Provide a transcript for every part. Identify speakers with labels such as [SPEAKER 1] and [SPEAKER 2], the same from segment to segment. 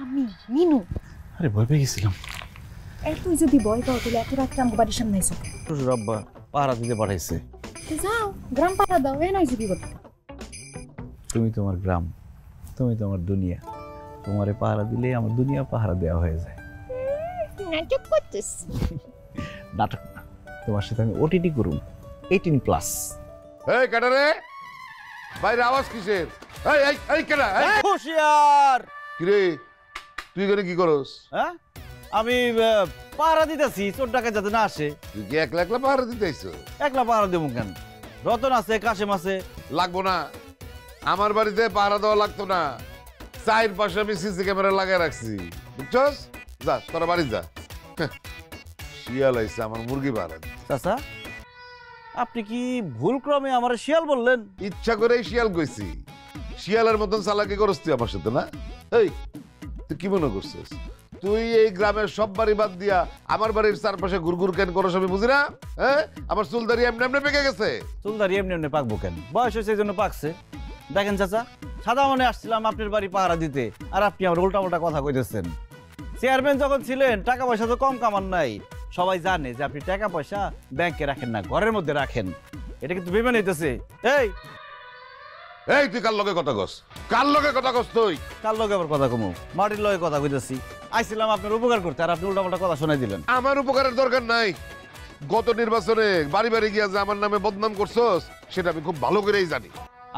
[SPEAKER 1] আমি মিনু।
[SPEAKER 2] আরে ভয় পেয়ে গেছিলাম।
[SPEAKER 1] তুই যদি ভয় পাও তাহলে এত রাত্রে আমার বাড়ির সামনে আইসো।
[SPEAKER 2] শ্বশুর আব্বা পাহারা দিতে পাঠাইছে।
[SPEAKER 1] যাও গ্রাম পাড়া দাও, এ নয় যদি করতে।
[SPEAKER 2] তুমি তোমার গ্রাম, তুমি তোমার দুনিয়া, তোমারে পাহারা দিলে আমার দুনিয়া পাহারা দেওয়া হয়ে যায়।
[SPEAKER 1] নাটক করছিস?
[SPEAKER 2] নাটক না, তোমার সাথে আমি ওটিটি করুম 18+।
[SPEAKER 3] এই কেডা রে? বাইরে আওয়াজ কিসের? এই এই এই কেডা?
[SPEAKER 2] হুশিয়ার!
[SPEAKER 3] কি রে, তুই এখানে কি করস?
[SPEAKER 2] হ্যাঁ, আমি পাহারা দিতেছি, চোর ডাকাত যাতে না আসে।
[SPEAKER 3] তুই কি একলা একলা পাহারা দিতে আইছো?
[SPEAKER 2] একলা পাহারা দেবো কেন? রতন আছে, কাশেম আছে।
[SPEAKER 3] লাগবো না, আমার বাড়িতে পাহারা দেওয়া লাগতো না। চায়ের পাশে আমি সিসি ক্যামেরা লাগাই রাখছি, বুঝছস? যা তোরা বাড়ি যা। শিয়াল আইছে আমার মুরগি পাহারা দিতে।
[SPEAKER 2] চাচা, আপনি কি ভুল ক্রমে আমার শিয়াল বললেন?
[SPEAKER 3] ইচ্ছা করেই শিয়াল কইছি। শিয়ালের মতন চালাকি করস তুই আমার সাথে না? এই তুই কি মনে করছিস তুই এই গ্রামের সব বাড়ি বাদ দিয়া আমার বাড়ির চারপাশে ঘুরঘুর কেন করস আমি বুঝি না? হ্যাঁ, আমার চুলদারি এমনি এমনি পেকে গেছে।
[SPEAKER 2] চুলদারি এমনি এমনি পাকবো কেন? বয়স হয়েছে এই জন্য পাকছে। দেখেন চাচা, সাদা মনে আসছিলাম আপনার বাড়ি পাহারা দিতে, আর আপনি আমার উল্টা উল্টা কথা কইতেছেন। চেয়ারম্যান যখন ছিলেন টাকা পয়সা তো কম কামান নাই। সবাই জানে যে আপনি টাকা পয়সা ব্যাংকে রাখেন না, ঘরের মধ্যে রাখেন। এটা কিন্তু বেমান হইতেছে। এই
[SPEAKER 3] এই তুই কার লগে কথা কস? কার লগে কথা কস তুই?
[SPEAKER 2] কার লগে আবার কথা কমু? মাটির লগে কথা কইতেছি। আইছিলাম আপনার উপকার করতে, আর আপনি উল্টা পাল্টা কথা শোনাই দিলেন।
[SPEAKER 3] আমার উপকারের দরকার নাই। গত নির্বাচনে বাড়ি বাড়ি গিয়া যে আমার নামে বদনাম করছস সেটা আমি খুব ভালো করেই জানি।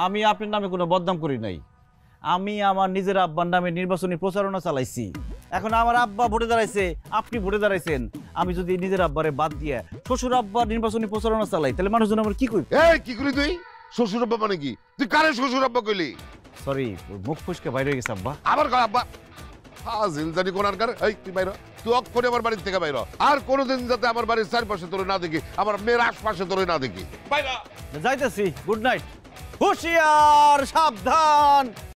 [SPEAKER 2] আমি আপনার নামে কোনো বদনাম করি নাই। আমি আমার নিজের আব্বার নামে নির্বাচনী প্রচারণা চালাইছি। এখন আমার আব্বা ভোটে দাঁড়াইছে, আপনি ভোটে দাঁড়াইছেন। আমি যদি নিজের আব্বারে বাদ দিয়ে শ্বশুর আব্বার নির্বাচনী প্রচারণা চালাই, তাহলে মানুষজন আমার কি কইবে?
[SPEAKER 3] এই কি করি তুই? শ্বশুর আব্বা মানে কি? তুই কারে শ্বশুর আব্বা কইলি?
[SPEAKER 2] সরি, মুখ ফুসকে বাইরে হয়ে গেছে আব্বা।
[SPEAKER 3] আবার কয় আব্বা? হাজিল জানি কোনারকার। এই তুই বাইর হ। তুই অক্ষরে আমার বাড়ির থেকে বাইর হ। আর কোনোদিন যাতে আমার বাড়ির চারপাশে তোরে না দেখি, আমার মেয়ের আশপাশে তোরে না দেখি। বাইর হ।
[SPEAKER 2] যাইতেছি, গুড নাইট। হুশিয়ার, সাবধান।